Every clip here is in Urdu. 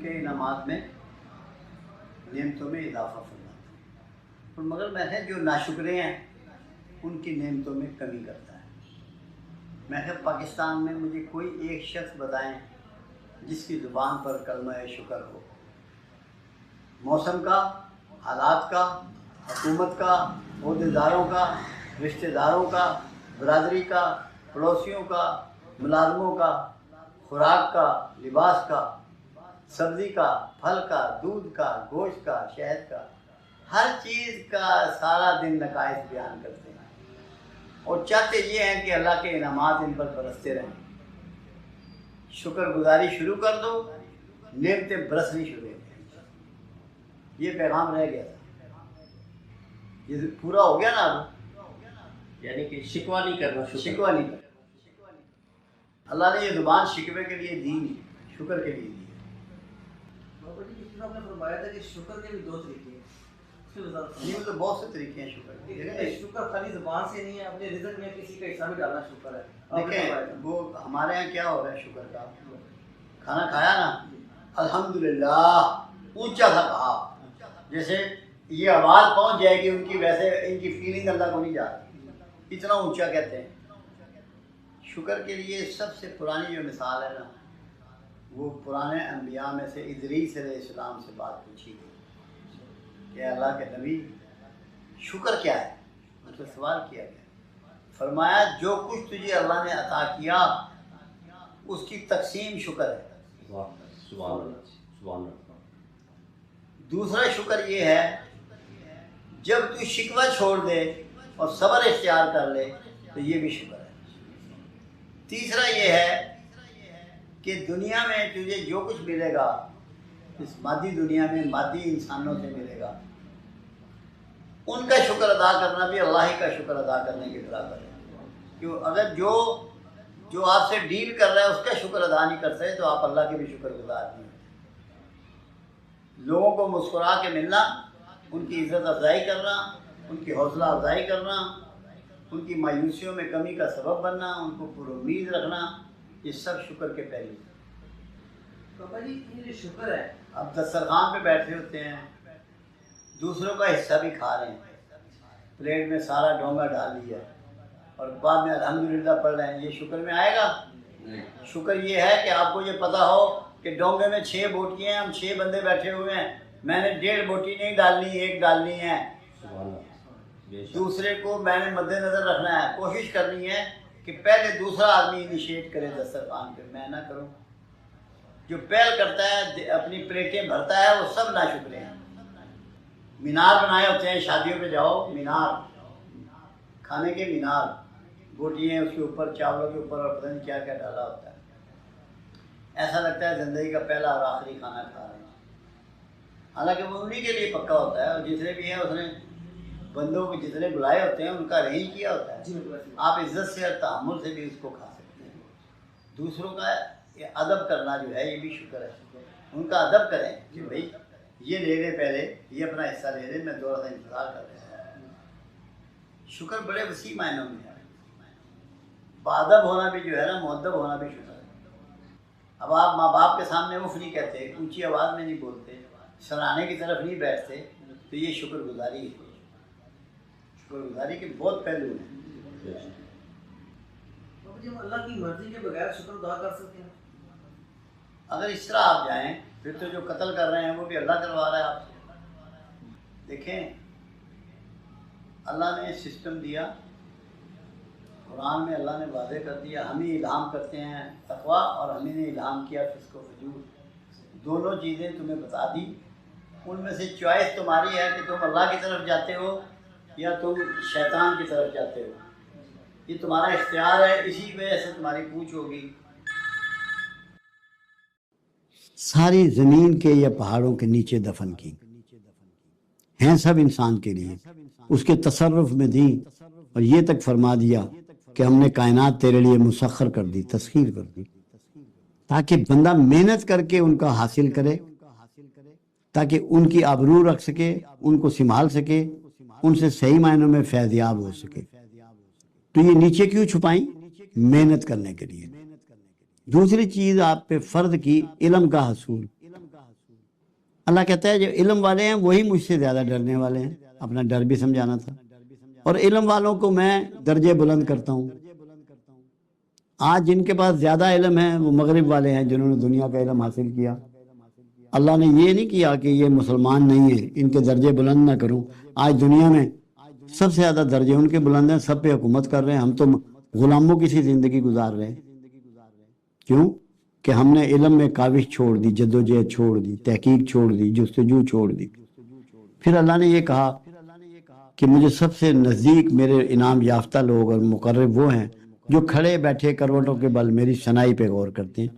کے انعامات میں نعمتوں میں اضافہ فرماتا ہے، اور مگر میں ہے جو ناشکرے ہیں ان کی نعمتوں میں کمی کرتا ہے۔ میں کہ پاکستان میں مجھے کوئی ایک شخص بتائیں جس کی زبان پر کلمہ شکر ہو، موسم کا، حالات کا، حکومت کا، عہدیداروں کا، رشتہ داروں کا، برادری کا، پڑوسیوں کا، ملازموں کا، خوراک کا، لباس کا، سبزی کا، پھل کا، دودھ کا، گوشت کا، شہد کا، ہر چیز کا سارا دن نقائص بیان کرتے ہیں اور چاہتے یہ ہیں کہ اللہ کے انعامات ان پر برستے رہیں۔ شکر گزاری شروع کر دو، نعمتیں برسنی شروع ہو گئی۔ یہ پیغام رہ گیا تھا، یہ پورا ہو گیا نا اب، یعنی کہ شکوہ نہیں کرنا، شکوہ نہیں کرنا۔ اللہ نے یہ زبان شکوے کے لیے دی نہیں، شکر کے لیے دی ہے۔ بابا جی کسی نے فرمایا تھا کہ شکر کے بھی دو طریقے ہیں، اس کی وضاحت یہ مطلب بہت سے طریقے ہیں شکر کے۔ فرمائیں۔ شکر خالی زبان سے نہیں ہے، اپنے رزق میں کسی کا حصہ بھی ڈالنا شکر ہے۔ دیکھیں وہ ہمارے یہاں کیا ہو رہا ہے شکر کا، کھانا کھایا نا الحمدللہ اونچا سا کہا، جیسے یہ آواز پہنچ جائے گی ان کی، ویسے ان کی فیلنگ اللہ کو نہیں جاتی، اتنا اونچا کہتے ہیں۔ شکر کے لیے سب سے پرانی جو مثال ہے نا، وہ پرانے انبیاء میں سے ادریس علیہ السلام سے بات پوچھی گئی کہ اللہ کے نبی شکر کیا ہے، مطلب سوال کیا گیا، فرمایا جو کچھ تجھے اللہ نے عطا کیا اس کی تقسیم شکر ہے۔ سبحان اللہ، سبحان اللہ۔ دوسرا شکر یہ ہے جب تو شکوہ چھوڑ دے اور صبر اختیار کر لے تو یہ بھی شکر ہے۔ تیسرا یہ ہے کہ دنیا میں تجھے جو کچھ ملے گا، اس مادی دنیا میں مادی انسانوں سے ملے گا، ان کا شکر ادا کرنا بھی اللہ ہی کا شکر ادا کرنے کے برابر ہے۔ کیوں اگر جو آپ سے ڈیل کر رہا ہے اس کا شکر ادا نہیں کر سکے تو آپ اللہ کے بھی شکر گزار نہیں ہوتے۔ لوگوں کو مسکرا کے ملنا، ان کی عزت افزائی کرنا، ان کی حوصلہ افزائی کرنا، ان کی مایوسیوں میں کمی کا سبب بننا، ان کو پر امید رکھنا، یہ سب شکر کے پہلو ہیں۔ بابا جی یہ جو شکر ہے، اب دسترخوان پہ بیٹھے ہوتے ہیں، دوسروں کا حصہ بھی کھا رہے ہیں، پلیٹ میں سارا ڈونگا ڈال لیا اور بعد میں الحمدللہ پڑھ رہے ہیں، یہ شکر میں آئے گا؟ شکر یہ ہے کہ آپ کو یہ پتہ ہو کہ ڈونگے میں 6 بوٹیاں ہیں، ہم 6 بندے بیٹھے ہوئے ہیں، میں نے 1.5 بوٹی نہیں ڈالنی، 1 ڈالنی ہے۔ دوسرے کو میں نے مد نظر رکھنا ہے، کوشش کرنی ہے کہ پہلے دوسرا آدمی انیشیٹ کرے دسترخوان پہ، میں نہ کروں۔ جو پہل کرتا ہے اپنی پلیٹیں بھرتا ہے وہ سب ناشکرے ہیں۔ مینار بنائے ہوتے ہیں، شادیوں پہ جاؤ، مینار، کھانے کے مینار، بوٹیاں اس کے اوپر، چاولوں کے اوپر، اور پتہ نہیں کیا کیا ڈالا ہوتا ہے، ایسا لگتا ہے زندگی کا پہلا اور آخری کھانا کھا رہے ہیں، حالانکہ وہ انہی کے لیے پکا ہوتا ہے، اور جتنے بھی ہیں اس نے بندوں کو جتنے بلائے ہوتے ہیں ان کا ارینج کیا ہوتا ہے۔ آپ عزت سے اور تحمل سے بھی اس کو کھا سکتے ہیں۔ دوسروں کا ادب کرنا جو ہے یہ بھی شکر ہے، ان کا ادب کریں کہ بھائی یہ لے لے، پہلے یہ اپنا حصہ لے لے، میں تھوڑا سا انتظار کر رہا ہوں۔ شکر بڑے وسیع معنوں میں ہے، باادب ہونا بھی جو ہے نا، مؤدب ہونا بھی شکر ہے۔ اب آپ ماں باپ کے سامنے اف نہیں کہتے، اونچی آواز میں نہیں بولتے، سراہنے کی طرف نہیں بیٹھتے، تو یہ شکر گزاری ہے۔ شکر گزاری کے بہت پہلو ہیں۔ بابا جی ہم اللہ کی مرضی کے بغیر شکر ادا کر سکتے ہیں؟ اگر اس طرح آپ جائیں پھر تو جو قتل کر رہے ہیں وہ بھی اللہ کروا رہا ہے آپ سے۔ دیکھیں اللہ نے سسٹم دیا، قرآن میں اللہ نے واضح کر دیا، ہم ہی الہام کرتے ہیں تقویٰ، اور ہم ہی نے الہام کیا فسق و فجور، دونوں چیزیں تمہیں بتا دی، ان میں سے چوائس تمہاری ہے کہ تم اللہ کی طرف جاتے ہو یا تم شیطان کی طرف جاتے ہو، یہ تمہارا اختیار ہے، اسی وجہ سے تمہاری پوچھ ہوگی۔ ساری زمین کے یا پہاڑوں کے نیچے دفن کی ہیں، سب انسان کے لیے، اس کے تصرف میں دی، اور یہ تک فرما دیا کہ ہم نے کائنات تیرے لیے مسخر کر دی، تسخیر کر دی، تاکہ بندہ محنت کر کے ان کا حاصل کرے، تاکہ ان کی آبرو رکھ سکے، ان کو سنبھال سکے، ان سے صحیح معنوں میں فیضیاب ہو سکے۔ تو یہ نیچے کیوں چھپائیں؟ محنت کرنے کے لیے۔ دوسری چیز آپ پہ فرض کی علم کا حصول، اللہ کہتا ہے جو علم والے ہیں وہی مجھ سے زیادہ ڈرنے والے ہیں. اپنا ڈر بھی سمجھانا تھا. اور علم والوں کو میں درجے بلند کرتا ہوں. آج جن کے پاس زیادہ علم ہے وہ مغرب والے ہیں جنہوں نے دنیا کا علم حاصل کیا. اللہ نے یہ نہیں کیا کہ یہ مسلمان نہیں ہیں ان کے درجے بلند نہ کروں. آج دنیا میں سب سے زیادہ درجے ان کے بلند ہیں, سب پہ حکومت کر رہے ہیں. ہم تو غلاموں کی سی زندگی گزار رہے ہیں. کیوں کہ ہم نے علم میں کاوش چھوڑ دی, جدوجہد چھوڑ دی, تحقیق چھوڑ دی, جستجو چھوڑ دی. پھر اللہ نے یہ کہا کہ مجھے سب سے نزدیک میرے انعام یافتہ لوگ اور مقرب وہ ہیں جو کھڑے بیٹھے کروٹوں کے بل میری صنائی پہ غور کرتے ہیں.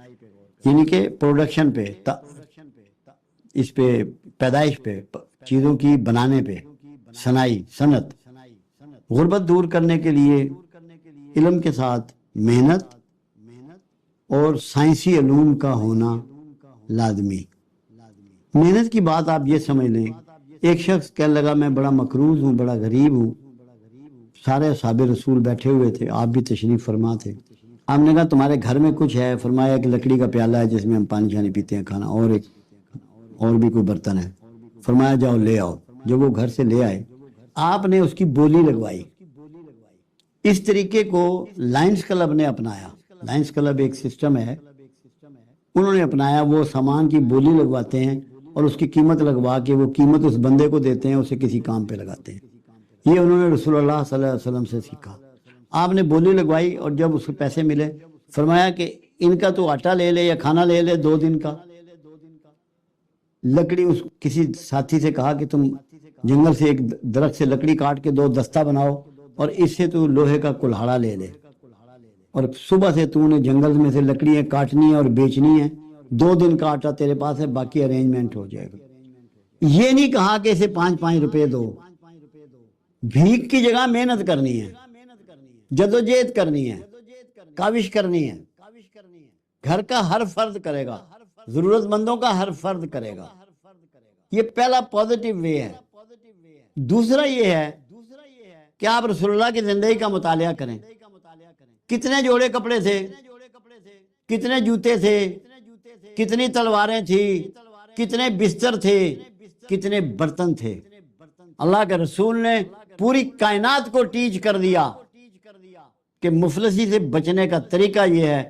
یعنی کہ پروڈکشن پہ, اس پہ پیدائش پہ, چیزوں کی بنانے پہ, صنائی صنعت. غربت دور کرنے کے لیے علم کے ساتھ محنت اور سائنسی علوم کا ہونا لازمی. محنت کی بات آپ یہ سمجھ لیں, ایک شخص کہنے لگا میں بڑا مقروض ہوں, بڑا غریب ہوں. سارے اصحاب رسول بیٹھے ہوئے تھے, آپ بھی تشریف فرما تھے. آپ نے کہا تمہارے گھر میں کچھ ہے؟ فرمایا کہ لکڑی کا پیالہ ہے جس میں ہم پانی شانی پیتے ہیں, کھانا, اور بھی کوئی برتن ہے. فرمایا جاؤ لے آؤ. جب وہ گھر سے لے آئے آپ نے اس کی بولی لگوائی. اس طریقے کو لائنز کلب نے اپنایا. لائنز کلب ایک سسٹم ہے, انہوں نے اپنایا. وہ سامان کی بولی لگواتے ہیں اور اس کی قیمت لگوا کے وہ قیمت اس بندے کو دیتے ہیں, اسے کسی کام پہ لگاتے ہیں. یہ انہوں نے رسول اللہ صلی اللہ علیہ وسلم سے سیکھا. آپ نے بولی لگوائی اور جب اس کو پیسے ملے فرمایا کہ ان کا تو آٹا لے لے یا کھانا لے لے 2 دن کا. لکڑی, اس کسی ساتھی سے کہا کہ تم جنگل سے ایک درخت سے لکڑی کاٹ کے 2 دستہ بناؤ اور اس سے تو لوہے کا کلہاڑا لے لے, اور صبح سے تو نے جنگل میں سے لکڑیاں کاٹنی ہیں اور بیچنی ہیں. 2 دن کا آٹا تیرے پاس ہے, باقی ارینجمنٹ ہو جائے گا. یہ نہیں کہا کہ اسے 5-5 روپے دو. بھیک کی جگہ محنت کرنی ہے, جدوجہد کرنی ہے, کاوش کرنی ہے. گھر کا ہر فرد کرے گا, ضرورت مندوں کا ہر فرد کرے گا. یہ پہلا پازیٹیو وے ہے. دوسرا یہ ہے کہ آپ رسول اللہ کی زندگی کا مطالعہ کریں. کتنے جوڑے کپڑے تھے, کتنے جوتے تھے, کتنی تلواریں تھیں, کتنے بستر تھے, کتنے برتن تھے. اللہ کے رسول نے پوری کائنات کو ٹیچ کر دیا کہ مفلسی سے بچنے کا طریقہ یہ ہے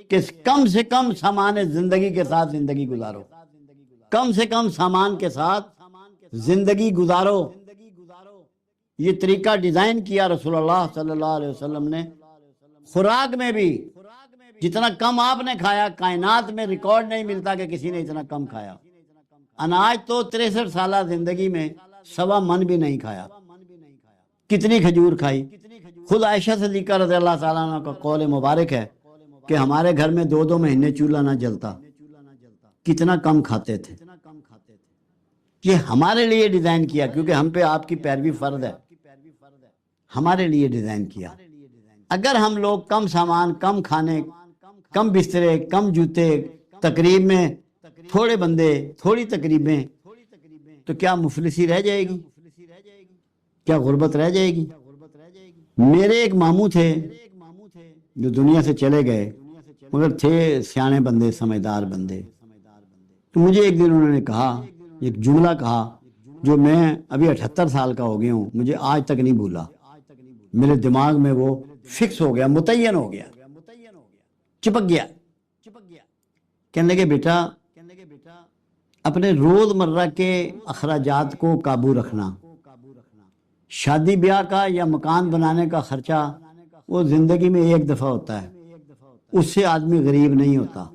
کہ کم سے کم سامان زندگی کے ساتھ زندگی گزارو. کم سے کم سامان کے ساتھ زندگی گزارو. یہ طریقہ ڈیزائن کیا رسول اللہ صلی اللہ علیہ وسلم نے. خوراک میں بھی جتنا کم آپ نے کھایا, کائنات میں ریکارڈ نہیں ملتا کہ کسی نے اتنا کم کھایا. اناج تو 63 سالہ زندگی میں 1.25 من بھی نہیں کھایا. کتنی کھجور کھائی. خود عائشہ صدیقہ رضی اللہ تعالیٰ عنہ کا قول مبارک ہے کہ ہمارے گھر میں 2 مہینے چولہا نہ جلتا. کتنا کم کھاتے تھے. یہ ہمارے لیے ڈیزائن کیا کیونکہ ہم پہ آپ کی پیروی فرض ہے. ہمارے لیے ڈیزائن کیا. اگر ہم لوگ کم سامان, کم کھانے, کم بسترے, کم جوتے, تقریب میں تھوڑے بندے, تھوڑی تقریبیں, تو کیا مفلسی رہ جائے گی؟ کیا غربت رہ جائے گی؟ میرے ایک ماموں تھے جو دنیا سے چلے گئے, مگر تھے سیانے بندے, سمجھدار بندے. تو مجھے ایک دن انہوں نے کہا, ایک جملہ کہا جو میں ابھی 78 سال کا ہو گیا ہوں, مجھے آج تک نہیں بھولا. میرے دماغ میں وہ فکس ہو گیا, متعین ہو گیا, چپک گیا. کہنے لگے بیٹا اپنے روز مرہ کے اخراجات کو قابو رکھنا. شادی بیاہ کا یا مکان بنانے کا خرچہ وہ زندگی میں ایک دفعہ ہوتا ہے, اس سے آدمی غریب نہیں ہوتا.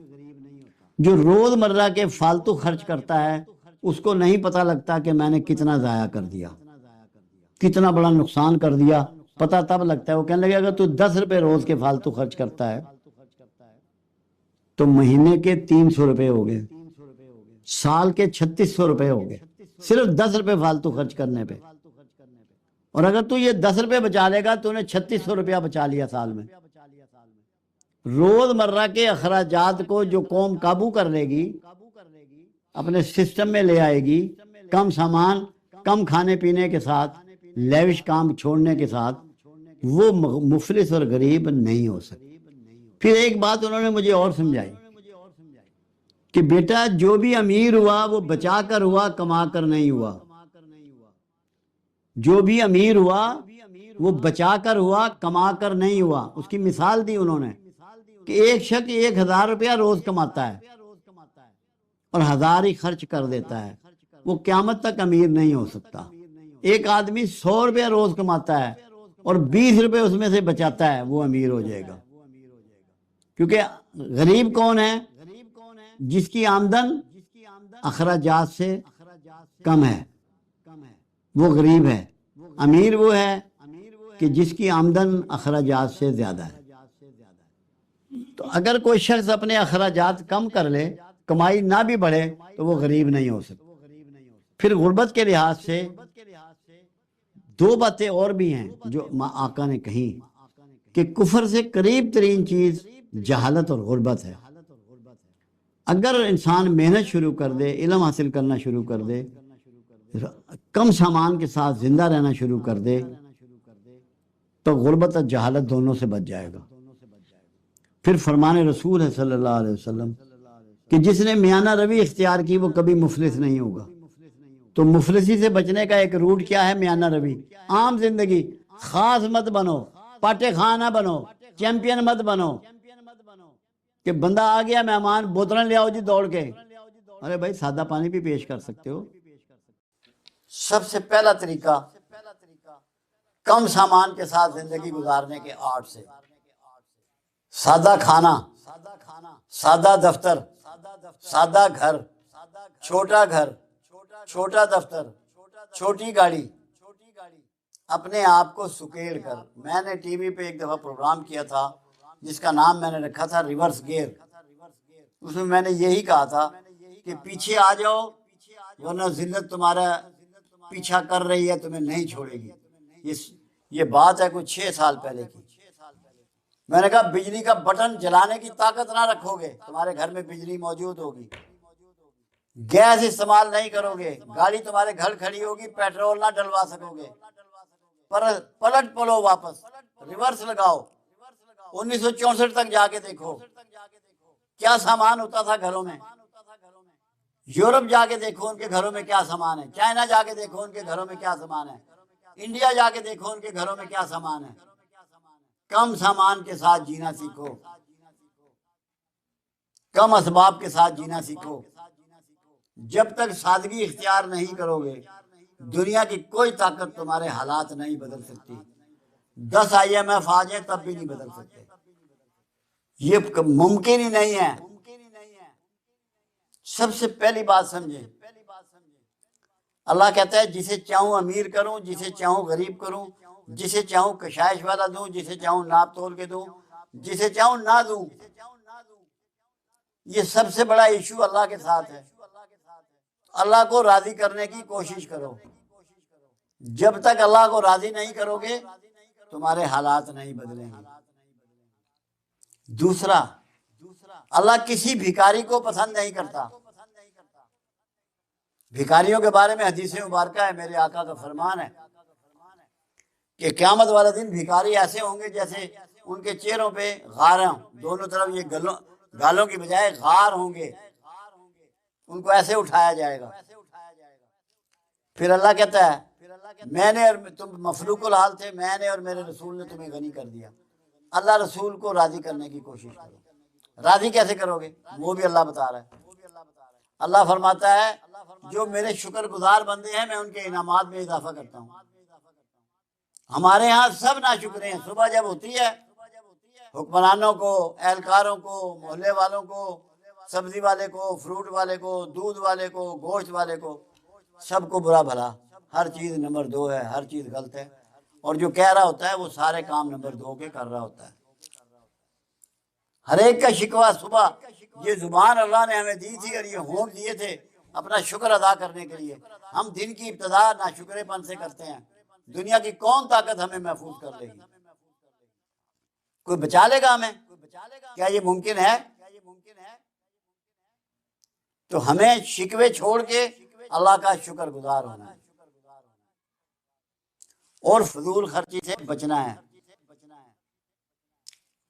جو روز مرہ کے فالتو خرچ کرتا ہے اس کو نہیں پتہ لگتا کہ میں نے کتنا ضائع کر دیا, کتنا بڑا نقصان کر دیا. پتہ تب لگتا ہے. وہ کہنے لگے اگر تو 10 روپے روز کے فالتو خرچ کرتا ہے تو مہینے کے 300 روپے ہو گئے, سال کے 3600 روپے ہو گئے, صرف 10 روپے فالتو خرچ کرنے پہ. اور اگر تو یہ 10 روپے بچا لے گا تو انہیں 3600 روپیہ بچا لیا سال میں. روز مرہ کے اخراجات کو جو قوم قابو کر لے گی, اپنے سسٹم میں لے آئے گی, کم سامان, کم کھانے پینے کے ساتھ, لیوش کام چھوڑنے کے ساتھ, وہ مفلس اور غریب نہیں ہو سکتی. پھر ایک بات انہوں نے مجھے اور سمجھائی, کہ بیٹا جو بھی امیر ہوا وہ بچا کر ہوا، کما کر نہیں ہوا. جو بھی امیر ہوا وہ بچا کر ہوا، کما کر نہیں ہوا. اس کی مثال دی انہوں نے کہ ایک شخص 1000 روپیہ روز کماتا ہے اور 1000 ہی خرچ کر دیتا ہے، وہ قیامت تک امیر نہیں ہو سکتا. ایک آدمی 100 روپیہ روز کماتا ہے اور 20 روپے اس میں سے بچاتا ہے، وہ امیر ہو جائے گا. کیونکہ غریب کون ہے؟ جس کی آمدن اخراجات سے کم ہے، وہ غریب ہے. امیر وہ ہے کہ جس کی آمدن اخراجات سے زیادہ ہے. تو اگر کوئی شخص اپنے اخراجات کم کر لے، کمائی نہ بھی بڑھے، تو وہ غریب نہیں ہو سکتا. پھر غربت کے لحاظ سے دو باتیں اور بھی ہیں جو آقا نے کہیں کہ کفر سے قریب ترین چیز جہالت اور غربت ہے. اگر انسان محنت شروع کر دے، علم حاصل کرنا شروع کر دے، کم سامان کے ساتھ زندہ رہنا شروع کر دے، تو غربت اور جہالت دونوں سے بچ جائے گا. پھر فرمان رسول ہے صلی اللہ علیہ وسلم کہ جس نے میانہ روی اختیار کی وہ کبھی مفلس نہیں ہوگا. تو مفلسی سے بچنے کا ایک روٹ کیا ہے؟ میانہ روی. عام زندگی، خاص مت بنو، پاٹے خاں نہ بنو، چیمپئن مت بنو کہ بندہ آ گیا مہمان، بوتلیں لے آؤ جی دوڑ کے. ارے بھائی سادہ پانی بھی پیش کر سکتے ہو. سب سے پہلا طریقہ کم سامان کے ساتھ زندگی گزارنے کے آرٹ سے. سادہ کھانا، سادہ دفتر، سادہ گھر، چھوٹا دفتر، چھوٹی گاڑی، اپنے آپ کو سکیڑ کر. میں نے ٹی وی پہ ایک دفعہ پروگرام کیا تھا جس کا نام میں نے رکھا تھا ریورس گیئر. اس میں نے یہی کہا تھا کہ پیچھے آ جاؤ ورنہ ذلت تمہارا پیچھا کر رہی ہے، تمہیں نہیں چھوڑے گی. یہ بات ہے کچھ 6 سال پہلے کی. میں نے کہا بجلی کا بٹن جلانے کی طاقت نہ رکھو گے، تمہارے گھر میں بجلی موجود ہوگی. گیس استعمال نہیں کرو گے، گاڑی تمہارے گھر کھڑی ہوگی، پیٹرول نہ ڈلوا سکو گے. پلٹ پلو، واپس ریورس لگاؤ. 1964 تک جا کے دیکھو کیا سامان ہوتا تھا گھروں میں. یورپ جا کے دیکھو ان کے گھروں میں کیا سامان ہے. چائنا جا کے دیکھو ان کے گھروں میں کیا سامان ہے. انڈیا جا کے دیکھو ان کے گھروں میں کیا سامان ہے. کم سامان کے ساتھ جینا سیکھو، کم اسباب کے ساتھ جینا سیکھو. جب تک سادگی اختیار نہیں کرو گے، دنیا کی کوئی طاقت تمہارے حالات نہیں بدل سکتی. 10 IMF آ جائیں تب بھی نہیں بدل سکتے. یہ ممکن ہی نہیں ہے. سب سے پہلی بات سمجھیں، اللہ کہتا ہے جسے چاہوں امیر کروں، جسے چاہوں غریب کروں، جسے چاہوں کشائش والا دوں، جسے چاہوں ناپ تول کے دوں، جسے چاہوں نہ دوں. یہ سب سے بڑا ایشو اللہ کے ساتھ ہے. اللہ کو راضی کرنے کی کوشش کرو. جب تک اللہ کو راضی نہیں کرو گے تمہارے حالات نہیں بدلیں گے. دوسرا، اللہ کسی بھکاری کو پسند نہیں کرتا. بھکاریوں کے بارے میں حدیث مبارکہ ہے، میرے آقا کا فرمان ہے کہ قیامت والا دن بھکاری ایسے ہوں گے جیسے ان کے چہروں پہ غاریں، دونوں طرف یہ گالوں کی بجائے غار ہوں گے. ان کو ایسے اٹھایا جائے گا. پھر اللہ کہتا ہے میں نے اور تم مفلوق الحال تھے، میں نے اور میرے رسول نے تمہیں غنی کر دیا. اللہ رسول کو راضی کرنے کی کوشش کرو. راضی کیسے کرو گے؟ وہ بھی اللہ بتا رہا ہے. اللہ فرماتا ہے جو میرے شکر گزار بندے ہیں میں ان کے انعامات میں اضافہ کرتا ہوں. ہمارے ہاں سب ناشکرے ہیں. صبح جب ہوتی ہے حکمرانوں کو، اہلکاروں کو، محلے والوں کو، سبزی والے کو، فروٹ والے کو، دودھ والے کو، گوشت والے کو، سب کو برا بھلا. ہر چیز نمبر 2 ہے، ہر چیز غلط ہے. اور جو کہہ رہا ہوتا ہے وہ سارے کام نمبر 2 کے کر رہا ہوتا ہے. ہر ایک کا شکوہ صبح. یہ زبان اللہ نے ہمیں دی تھی اور یہ ہونٹ دیے تھے اپنا شکر ادا کرنے کے لیے. ہم دن کی ابتدا ناشکرے پن سے کرتے ہیں. دنیا کی کون طاقت ہمیں محفوظ کر لے گی؟ کوئی بچا لے گا ہمیں؟ کیا یہ ممکن ہے؟ تو ہمیں شکوے چھوڑ کے اللہ کا شکر گزار ہونا ہے اور فضول خرچی سے بچنا ہے.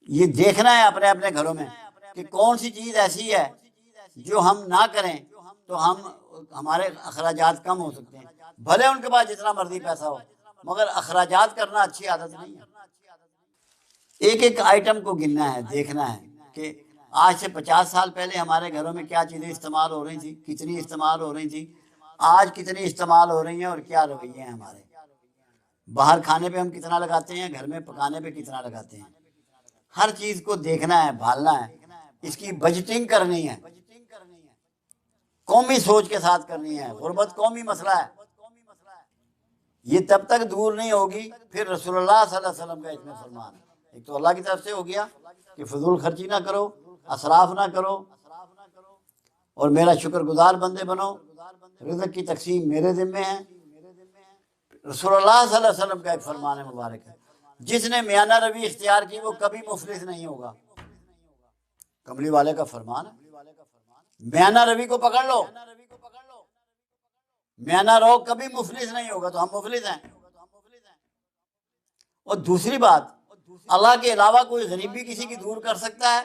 یہ دیکھنا ہے اپنے اپنے گھروں میں کہ کون سی چیز ایسی ہے جو ہم نہ کریں تو ہمارے اخراجات کم ہو سکتے ہیں. بھلے ان کے پاس جتنا مرضی پیسہ ہو، مگر اخراجات کرنا اچھی عادت نہیں ہے. ایک ایک آئٹم کو گننا ہے، دیکھنا ہے کہ آج سے 50 سال پہلے ہمارے گھروں میں کیا چیزیں استعمال ہو رہی تھی، کتنی استعمال ہو رہی تھی، آج کتنی استعمال ہو رہی ہیں اور کیا رویے ہیں ہمارے. باہر کھانے پہ ہم کتنا لگاتے ہیں، گھر میں پکانے پہ کتنا لگاتے ہیں. ہر چیز کو دیکھنا ہے، بھالنا ہے، اس کی بجٹنگ کرنی ہے، قومی سوچ کے ساتھ کرنی ہے. غربت قومی مسئلہ ہے، یہ تب تک دور نہیں ہوگی. پھر رسول اللہ صلی اللہ علیہ وسلم کا اس میں فرمان ہے. ایک تو اللہ کی طرف سے ہو گیا کہ فضول خرچی نہ کرو، اسراف نہ کرو، اور میرا شکر گزار بندے بنو. رزق کی تقسیم میرے ذمے ہے. رسول اللہ صلی اللہ علیہ وسلم کا ایک فرمان مبارک ہے، جس نے میانہ روی اختیار کی وہ کبھی مفلس نہیں ہوگا. کملی والے کا فرمان ہے، میانہ روی کو پکڑ لو، میانہ رو، کبھی مفلس نہیں ہوگا. تو ہم مفلس ہیں. اور دوسری بات، اللہ کے علاوہ کوئی غریبی کسی کی دور کر سکتا ہے؟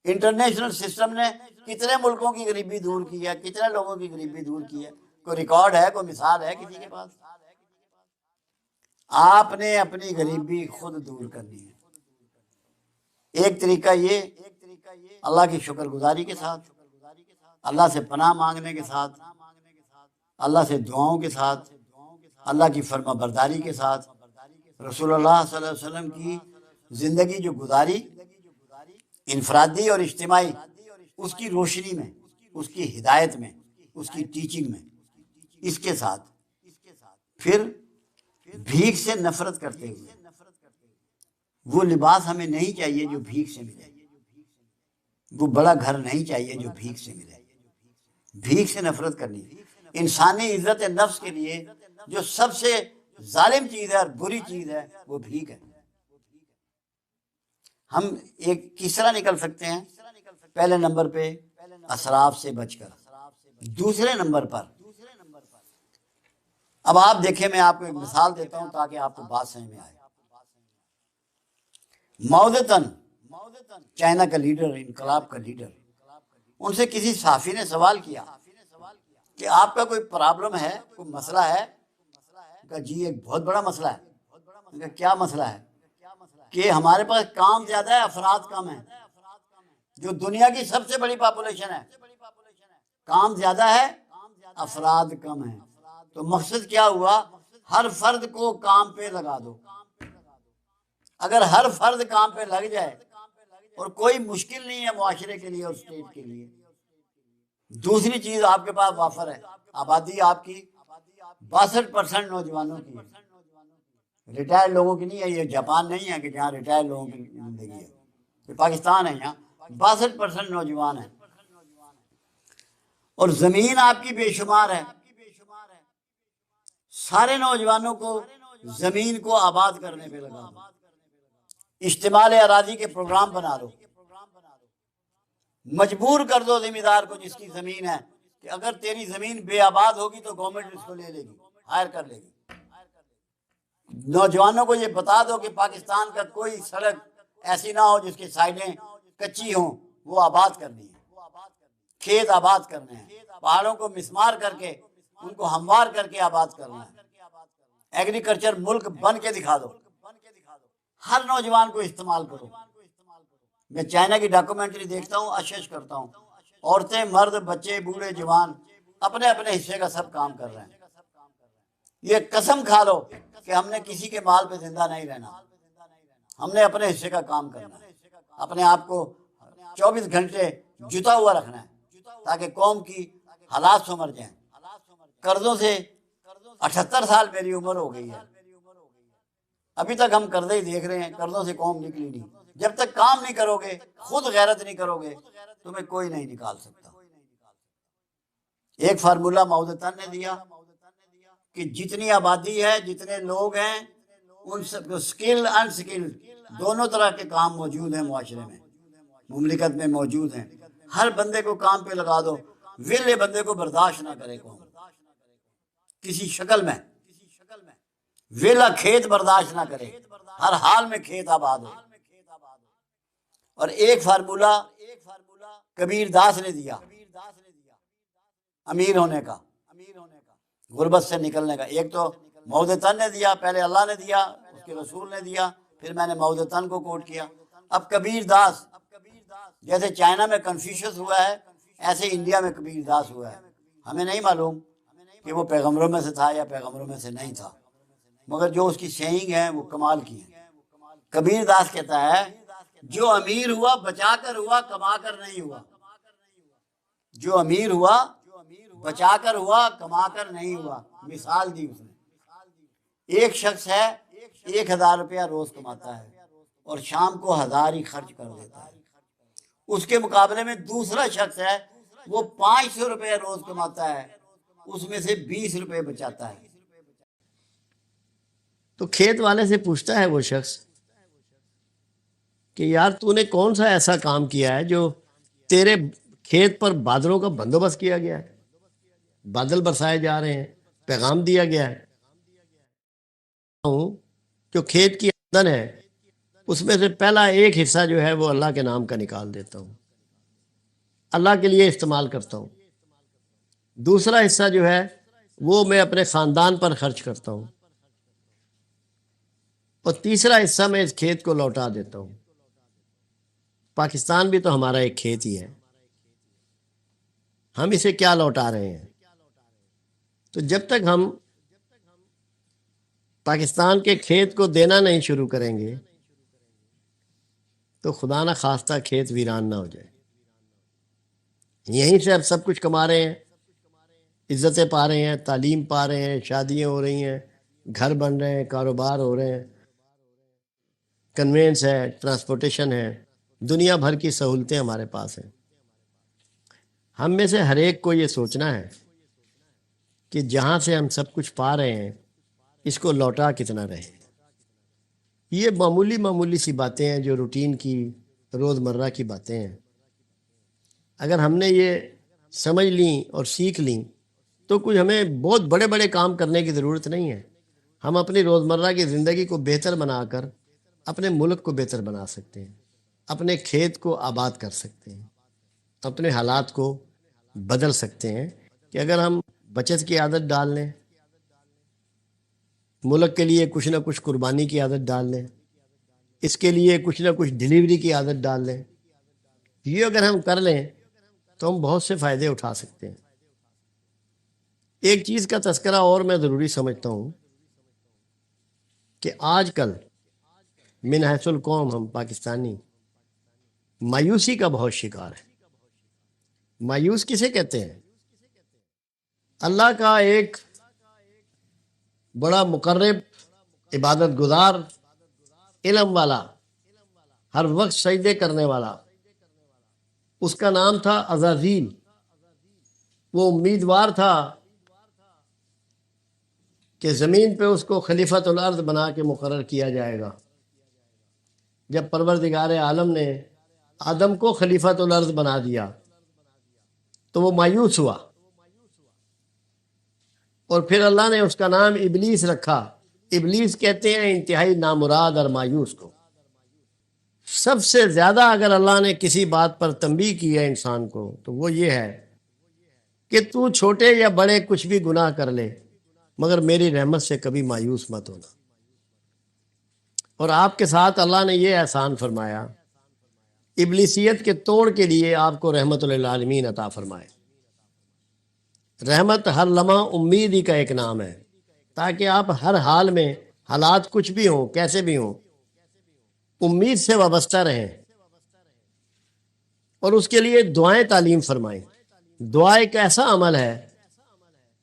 انٹرنیشنل سسٹم نے کتنے ملکوں کی غریبی دور کی ہے، کتنے لوگوں کی غریبی دور کی ہے؟ کوئی ریکارڈ ہے، کوئی مثال ہے کسی کے پاس؟ آپ نے اپنی غریبی خود دور کرنی ہے. ایک طریقہ یہ، اللہ کی شکر گزاری کے ساتھ، اللہ سے پناہ مانگنے کے ساتھ، اللہ سے دعاؤں کے ساتھ، اللہ کی فرما برداری کے ساتھ. رسول اللہ صلی اللہ علیہ وسلم کی زندگی جو گزاری، انفرادی اور اجتماعی، اس کی روشنی میں، اس کی ہدایت میں، اس کی ٹیچنگ میں، اس کے ساتھ پھر بھیک سے نفرت کرتے ہوئے، وہ لباس ہمیں نہیں چاہیے جو بھیک سے ملے، وہ بڑا گھر نہیں چاہیے جو بھیک سے ملے. بھیک سے نفرت کرنی. انسانی عزت نفس کے لیے جو سب سے ظالم چیز ہے اور بری چیز ہے وہ بھیک ہے. ہم ایک کس طرح نکل سکتے ہیں؟ پہلے نمبر پہ اسراف سے بچ کر. دوسرے نمبر پر، اب آپ دیکھیں، میں آپ کو ایک مثال دیتا ہوں تاکہ آپ کو بات سمجھ میں آئے. ماؤ زے تن، چائنا کا لیڈر، انقلاب کا لیڈر، ان سے کسی صحافی نے سوال کیا کہ آپ کا کوئی پرابلم ہے، کوئی مسئلہ ہے؟ کہا جی ایک بہت بڑا مسئلہ ہے. کہا کیا مسئلہ ہے؟ کہ ہمارے پاس کام زیادہ ہے، افراد کم ہیں. جو دنیا کی سب سے بڑی پاپولیشن ہے، کام زیادہ ہے، افراد کم ہیں. تو مقصد کیا ہوا؟ ہر فرد کو کام پہ لگا دو. اگر ہر فرد کام پہ لگ جائے اور کوئی مشکل نہیں ہے معاشرے کے لیے اور اسٹیٹ کے لیے. دوسری چیز آپ کے پاس وافر ہے، آبادی آپ کی 62% نوجوانوں کی ہے، ریٹائر لوگوں کی نہیں ہے. یہ جاپان نہیں ہے کہ جہاں ریٹائر لوگوں کی زندگی ہے، یہ پاکستان ہے، یہاں 62% نوجوان ہیں. اور زمین آپ کی بے شمار ہے. سارے نوجوانوں کو زمین کو آباد کرنے پہ لگا دو. اشتمال اراضی کے پروگرام بنا دو. مجبور کر دو ذمہ دار کو جس کی زمین ہے کہ اگر تیری زمین بے آباد ہوگی تو گورنمنٹ اس کو لے لے گی، ہائر کر لے گی. نوجوانوں کو یہ بتا دو کہ پاکستان کا کوئی سڑک ایسی نہ ہو جس کی سائڈیں کچی ہوں، وہ آباد کرنی ہے. کھیت آباد کرنے ہیں، پہاڑوں کو مسمار کر کے ان کو ہموار کر کے آباد کرنا ہے. ایگریکلچر ملک بن کے دکھا دو. ہر نوجوان کو استعمال کرو. میں چائنا کی ڈاکومنٹری دیکھتا ہوں، اشش کرتا ہوں. عورتیں، مرد، بچے، بوڑھے، جوان اپنے اپنے حصے کا سب کام کر رہے ہیں. یہ قسم کھا لو کہ ہم نے کسی کے مال پہ زندہ نہیں رہنا، ہم نے اپنے حصے کا کام کرنا ہے. اپنے آپ کو 24 گھنٹے جتا ہوا رکھنا ہے تاکہ قوم کی حالات سمر جائیں. قرضوں سے 78 سال میری عمر ہو گئی ہے، ابھی تک ہم قرضے ہی دیکھ رہے ہیں. قرضوں سے قوم نکلی نہیں. جب تک کام نہیں کرو گے، خود غیرت نہیں کرو گے، تمہیں کوئی نہیں نکال سکتا. ایک فارمولہ ماؤ زے تن نے دیا کہ جتنی آبادی ہے، جتنے لوگ ہیں، ان سب کو سکل ان سکل دونوں طرح کے کام موجود ہیں معاشرے میں، مملکت میں موجود ہیں. ہر بندے کو کام پہ لگا دو. ویلے بندے کو برداشت نہ کرے قوم کسی شکل میں. ویلا کھیت برداشت نہ کرے، ہر حال میں کھیت آباد ہو. اور ایک فارمولہ کبیر داس نے دیا امیر ہونے کا، غربت سے نکلنے کا۔ ایک تو مودتن نے دیا، پہلے اللہ نے دیا، اس کے رسول نے دیا، پھر میں نے مودتن کو کوٹ کیا۔ اب کبیر داس، جیسے چائنا میں کنفیوشس ہوا ہے، ایسے انڈیا میں کبیر داس ہوا ہے۔ ہمیں نہیں معلوم کہ وہ پیغمبروں میں سے تھا یا پیغمبروں میں سے نہیں تھا، مگر جو اس کی سینگ ہے وہ کمال کی ہے۔ کبیر داس کہتا ہے جو امیر ہوا بچا کر ہوا، کما کر نہیں ہوا۔ جو امیر ہوا بچا کر ہوا، کما کر نہیں ہوا۔ مثال دی اس نے، ایک شخص ہے 1000 روپیہ روز کماتا ہے اور شام کو 1000 ہی خرچ کر دیتا ہے۔ اس کے مقابلے میں دوسرا شخص ہے، وہ 500 روپے روز کماتا ہے، اس میں سے 20 روپے بچاتا ہے۔ تو کھیت والے سے پوچھتا ہے وہ شخص کہ یار تو نے کون سا ایسا کام کیا ہے جو تیرے کھیت پر بادلوں کا بندوبست کیا گیا ہے، بادل برسائے جا رہے ہیں، پیغام دیا گیا ہے۔ جو کھیت کی آمدن ہے اس میں سے پہلا ایک حصہ جو ہے وہ اللہ کے نام کا نکال دیتا ہوں، اللہ کے لیے استعمال کرتا ہوں۔ دوسرا حصہ جو ہے وہ میں اپنے خاندان پر خرچ کرتا ہوں، اور تیسرا حصہ میں اس کھیت کو لوٹا دیتا ہوں۔ پاکستان بھی تو ہمارا ایک کھیت ہی ہے، ہم اسے کیا لوٹا رہے ہیں؟ تو جب تک ہم پاکستان کے کھیت کو دینا نہیں شروع کریں گے تو خدا نہ خواستہ کھیت ویران نہ ہو جائے۔ یہیں سے اب سب کچھ کما رہے ہیں، عزتیں پا رہے ہیں، تعلیم پا رہے ہیں، شادیاں ہو رہی ہیں، گھر بن رہے ہیں، کاروبار ہو رہے ہیں، کنوینس ہے، ٹرانسپورٹیشن ہے، دنیا بھر کی سہولتیں ہمارے پاس ہیں۔ ہم میں سے ہر ایک کو یہ سوچنا ہے کہ جہاں سے ہم سب کچھ پا رہے ہیں اس کو لوٹا کتنا رہے۔ یہ معمولی سی باتیں ہیں جو روٹین کی روزمرہ کی باتیں ہیں۔ اگر ہم نے یہ سمجھ لیں اور سیکھ لیں تو کچھ ہمیں بہت بڑے بڑے کام کرنے کی ضرورت نہیں ہے۔ ہم اپنی روزمرہ کی زندگی کو بہتر بنا کر اپنے ملک کو بہتر بنا سکتے ہیں، اپنے کھیت کو آباد کر سکتے ہیں، اپنے حالات کو بدل سکتے ہیں کہ اگر ہم بچت کی عادت ڈال لیں، ملک کے لیے کچھ نہ کچھ قربانی کی عادت ڈال لیں، اس کے لیے کچھ نہ کچھ ڈیلیوری کی عادت ڈال لیں، یہ اگر ہم کر لیں تو ہم بہت سے فائدے اٹھا سکتے ہیں۔ ایک چیز کا تذکرہ اور میں ضروری سمجھتا ہوں کہ آج کل من حیث القوم ہم پاکستانی مایوسی کا بہت شکار ہے۔ مایوس کسے کہتے ہیں؟ اللہ کا ایک بڑا مقرب، عبادت گزار، علم والا، ہر وقت سجدے کرنے والا، اس کا نام تھا عزازیل۔ وہ امیدوار تھا کہ زمین پہ اس کو خلیفۃ الارض بنا کے مقرر کیا جائے گا۔ جب پروردگار عالم نے آدم کو خلیفۃ الارض بنا دیا تو وہ مایوس ہوا، اور پھر اللہ نے اس کا نام ابلیس رکھا۔ ابلیس کہتے ہیں انتہائی نامراد اور مایوس کو۔ سب سے زیادہ اگر اللہ نے کسی بات پر تنبیہ کی ہے انسان کو تو وہ یہ ہے کہ تو چھوٹے یا بڑے کچھ بھی گناہ کر لے مگر میری رحمت سے کبھی مایوس مت ہونا۔ اور آپ کے ساتھ اللہ نے یہ احسان فرمایا، ابلیسیت کے توڑ کے لیے آپ کو رحمت للعالمین عطا فرمائے۔ رحمت ہر لمحہ امید ہی کا ایک نام ہے، تاکہ آپ ہر حال میں، حالات کچھ بھی ہوں، کیسے بھی ہوں، امید سے وابستہ رہیں، اور اس کے لیے دعائیں تعلیم فرمائیں۔ دعا ایک ایسا عمل ہے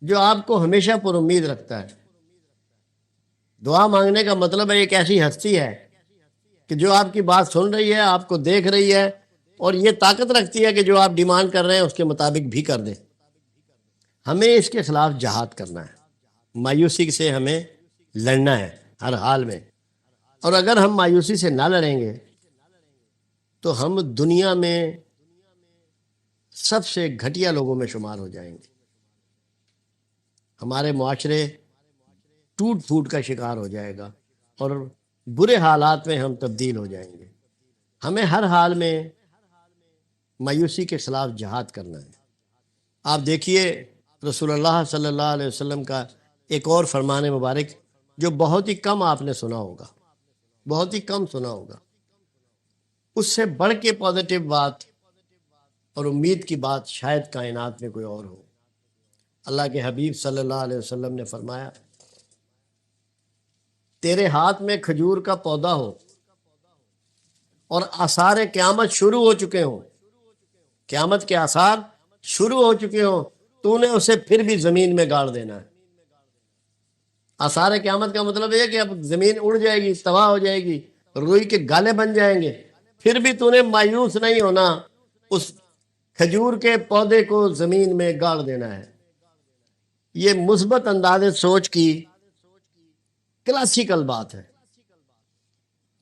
جو آپ کو ہمیشہ پر امید رکھتا ہے۔ دعا مانگنے کا مطلب ہے ایک ایسی ہستی ہے کہ جو آپ کی بات سن رہی ہے، آپ کو دیکھ رہی ہے، اور یہ طاقت رکھتی ہے کہ جو آپ ڈیمانڈ کر رہے ہیں اس کے مطابق بھی کر دے۔ ہمیں اس کے خلاف جہاد کرنا ہے، مایوسی سے ہمیں لڑنا ہے ہر حال میں۔ اور اگر ہم مایوسی سے نہ لڑیں گے تو ہم دنیا میں سب سے گھٹیا لوگوں میں شمار ہو جائیں گے۔ ہمارے معاشرے ٹوٹ پھوٹ کا شکار ہو جائے گا اور برے حالات میں ہم تبدیل ہو جائیں گے۔ ہمیں ہر حال میں مایوسی کے خلاف جہاد کرنا ہے۔ آپ دیکھیے رسول اللہ صلی اللہ علیہ وسلم کا ایک اور فرمان مبارک جو بہت ہی کم آپ نے سنا ہوگا، بہت ہی کم سنا ہوگا، اس سے بڑھ کے پازیٹیو بات اور امید کی بات شاید کائنات میں کوئی اور ہو۔ اللہ کے حبیب صلی اللہ علیہ وسلم نے فرمایا، تیرے ہاتھ میں کھجور کا پودا ہو اور آثار قیامت شروع ہو چکے ہوں، قیامت کے آثار شروع ہو چکے ہوں، تو نے اسے پھر بھی زمین میں گاڑ دینا ہے۔ آثار قیامت کا مطلب یہ ہے کہ اب زمین اڑ جائے گی، تباہ ہو جائے گی، روئی کے گالے بن جائیں گے، پھر بھی تو نے مایوس نہیں ہونا، اس کھجور کے پودے کو زمین میں گاڑ دینا ہے۔ یہ مثبت انداز سوچ کی کلاسیکل بات ہے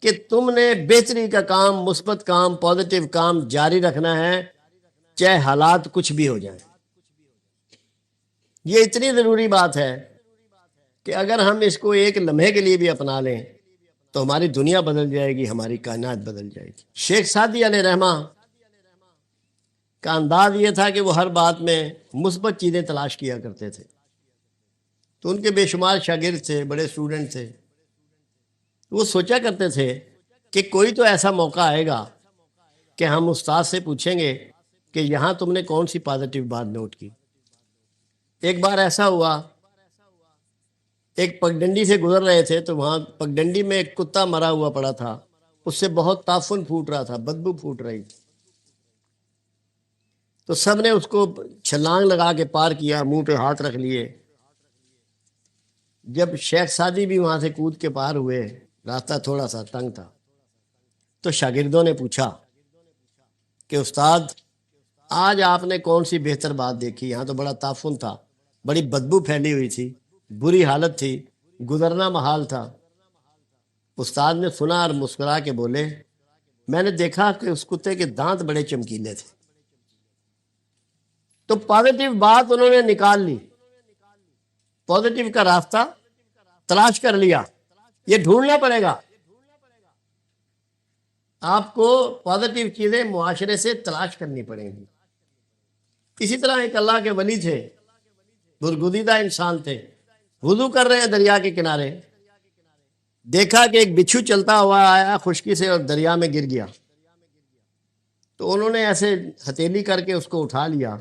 کہ تم نے بہتری کا کام، مثبت کام، پازیٹیو کام جاری رکھنا ہے، چاہے حالات کچھ بھی ہو جائیں۔ یہ اتنی ضروری بات ہے کہ اگر ہم اس کو ایک لمحے کے لیے بھی اپنا لیں تو ہماری دنیا بدل جائے گی، ہماری کائنات بدل جائے گی۔ شیخ سعدی علیہ رحمہ کا انداز یہ تھا کہ وہ ہر بات میں مثبت چیزیں تلاش کیا کرتے تھے، تو ان کے بے شمار شاگرد تھے، بڑے اسٹوڈنٹ تھے، وہ سوچا کرتے تھے کہ کوئی تو ایسا موقع آئے گا کہ ہم استاد سے پوچھیں گے کہ یہاں تم نے کون سی پازیٹیو بات نوٹ کی۔ ایک بار ایسا ہوا، ایک پگڈنڈی سے گزر رہے تھے تو وہاں پگڈنڈی میں ایک کتا مرا ہوا پڑا تھا، اس سے بہت تعفن پھوٹ رہا تھا، بدبو پھوٹ رہی تھی، تو سب نے اس کو چھلانگ لگا کے پار کیا، منہ پہ ہاتھ رکھ لیے۔ جب شیخ سعدی بھی وہاں سے کود کے پار ہوئے، راستہ تھوڑا سا تنگ تھا، تو شاگردوں نے پوچھا کہ استاد آج آپ نے کون سی بہتر بات دیکھی؟ یہاں تو بڑا تعفن تھا، بڑی بدبو پھیلی ہوئی تھی، بری حالت تھی، گزرنا محال تھا۔ استاد نے سنا اور مسکرا کے بولے، میں نے دیکھا کہ اس کتے کے دانت بڑے چمکیلے تھے۔ تو پازیٹیو بات انہوں نے نکال لی، پازیٹیو کا راستہ تلاش کر لیا۔ یہ ڈھونڈنا پڑے گا آپ کو، پازیٹیو چیزیں معاشرے سے تلاش کرنی پڑیں گی۔ اسی طرح ایک اللہ کے ولی تھے، برگزیدہ انسان تھے، وضو کر رہے ہیں دریا کے کنارے، دیکھا کہ ایک بچھو چلتا ہوا آیا خشکی سے اور دریا میں گر گیا، تو انہوں نے ایسے ہتھیلی کر کے اس کو اٹھا لیا۔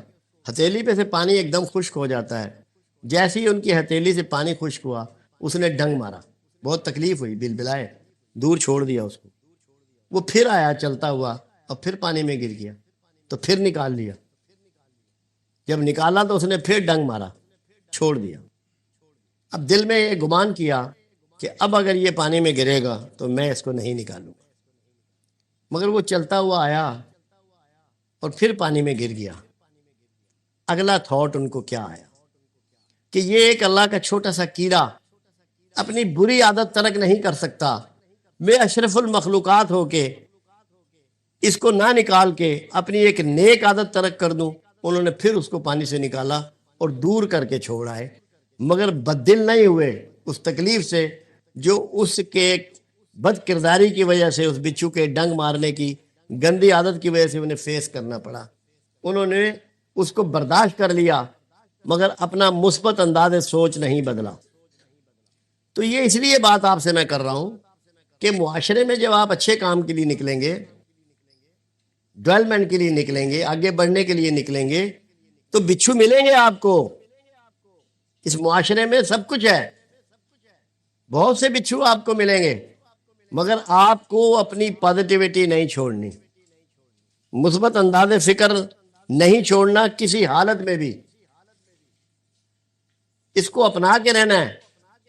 ہتھیلی پہ سے پانی ایک دم خشک ہو جاتا ہے، جیسے ہی ان کی ہتھیلی سے پانی خشک ہوا اس نے ڈنگ مارا، بہت تکلیف ہوئی، بلبلائے، دور چھوڑ دیا اس کو۔ وہ پھر آیا چلتا ہوا اور پھر پانی میں گر گیا، تو پھر نکال لیا، جب نکالا تو اس نے پھر ڈنگ مارا، چھوڑ دیا۔ اب دل میں یہ گمان کیا کہ اب اگر یہ پانی میں گرے گا تو میں اس کو نہیں نکالوں گا، مگر وہ چلتا ہوا آیا اور پھر پانی میں گر گیا۔ اگلا تھاٹ ان کو کیا آیا کہ یہ ایک اللہ کا چھوٹا سا کیڑا اپنی بری عادت ترک نہیں کر سکتا، میں اشرف المخلوقات ہو کے اس کو نہ نکال کے اپنی ایک نیک عادت ترک کر دوں۔ انہوں نے پھر اس کو پانی سے نکالا اور دور کر کے چھوڑ آئے، مگر بددل نہیں ہوئے اس تکلیف سے جو اس کے بد کرداری کی وجہ سے، اس بچھو کے ڈنگ مارنے کی گندی عادت کی وجہ سے انہیں فیس کرنا پڑا۔ انہوں نے اس کو برداشت کر لیا، مگر اپنا مثبت انداز سوچ نہیں بدلا۔ تو یہ اس لیے بات آپ سے میں کر رہا ہوں کہ معاشرے میں جب آپ اچھے کام کے لیے نکلیں گے، ڈیولپمنٹ کے لیے نکلیں گے، آگے بڑھنے کے لیے نکلیں گے، تو بچھو ملیں گے آپ کو۔ اس معاشرے میں سب کچھ ہے، بہت سے بچھو آپ کو ملیں گے، مگر آپ کو اپنی پازیٹیوٹی نہیں چھوڑنی، مثبت انداز فکر نہیں چھوڑنا کسی حالت میں بھی، اس کو اپنا کے رہنا ہے۔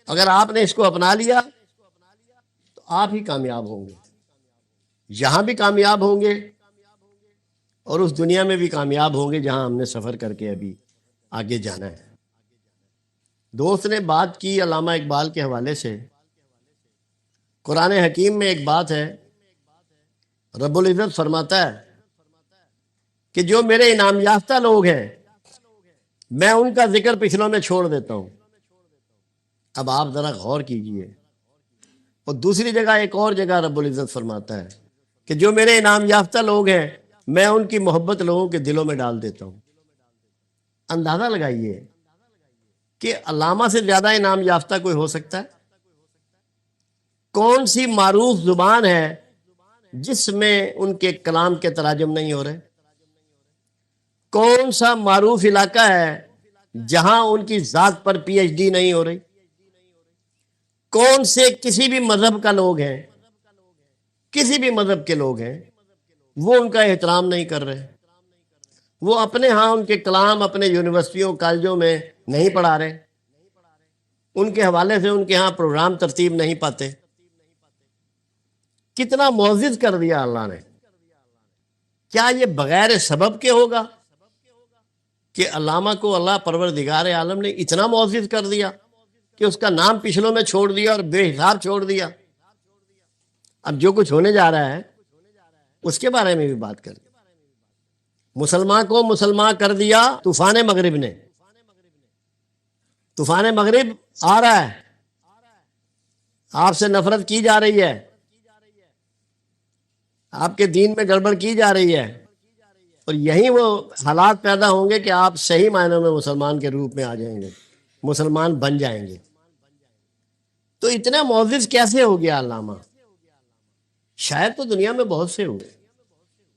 اگر آپ نے اس کو اپنا لیا تو آپ ہی کامیاب ہوں گے، یہاں بھی کامیاب ہوں گے اور اس دنیا میں بھی کامیاب ہوں گے جہاں ہم نے سفر کر کے ابھی آگے جانا ہے۔ دوست نے بات کی علامہ اقبال کے حوالے سے، قرآن حکیم میں ایک بات ہے، رب العزت فرماتا ہے کہ جو میرے انعام یافتہ لوگ ہیں میں ان کا ذکر پچھلوں میں چھوڑ دیتا ہوں۔ اب آپ ذرا غور کیجئے، اور دوسری جگہ ایک اور جگہ رب العزت فرماتا ہے کہ جو میرے انعام یافتہ لوگ ہیں میں ان کی محبت لوگوں کے دلوں میں ڈال دیتا ہوں۔ اندازہ لگائیے کہ علامہ سے زیادہ انعام یافتہ کوئی ہو سکتا ہے؟ کون سی معروف زبان ہے جس میں ان کے کلام کے تراجم نہیں ہو رہے؟ کون سا معروف علاقہ ہے جہاں ان کی ذات پر پی ایچ ڈی نہیں ہو رہی؟ کون سے کسی بھی مذہب کا لوگ ہیں، کسی بھی مذہب کے لوگ ہیں، وہ ان کا احترام نہیں کر رہے؟ وہ اپنے ہاں ان کے کلام اپنے یونیورسٹیوں کالجوں میں نہیں پڑھا رہے، ان کے حوالے سے ان کے ہاں پروگرام ترتیب نہیں پاتے۔ کتنا معزز کر دیا اللہ نے۔ کیا یہ بغیر سبب کے ہوگا کہ علامہ کو اللہ پروردگار عالم نے اتنا معزز کر دیا کہ اس کا نام پچھلوں میں چھوڑ دیا اور بے حساب چھوڑ دیا؟ اب جو کچھ ہونے جا رہا ہے اس کے بارے میں بھی بات کریں۔ مسلمان کو مسلمان کر دیا طوفان مغرب نے۔ طوفان مغرب آ رہا ہے، آپ سے نفرت کی جا رہی ہے، آپ کے دین میں گڑبڑ کی جا رہی ہے، اور یہی وہ حالات پیدا ہوں گے کہ آپ صحیح معنوں میں مسلمان کے روپ میں آ جائیں گے، مسلمان بن جائیں گے۔ تو اتنا معزز کیسے ہو گیا علامہ؟ شاید تو دنیا میں بہت سے ہوئے،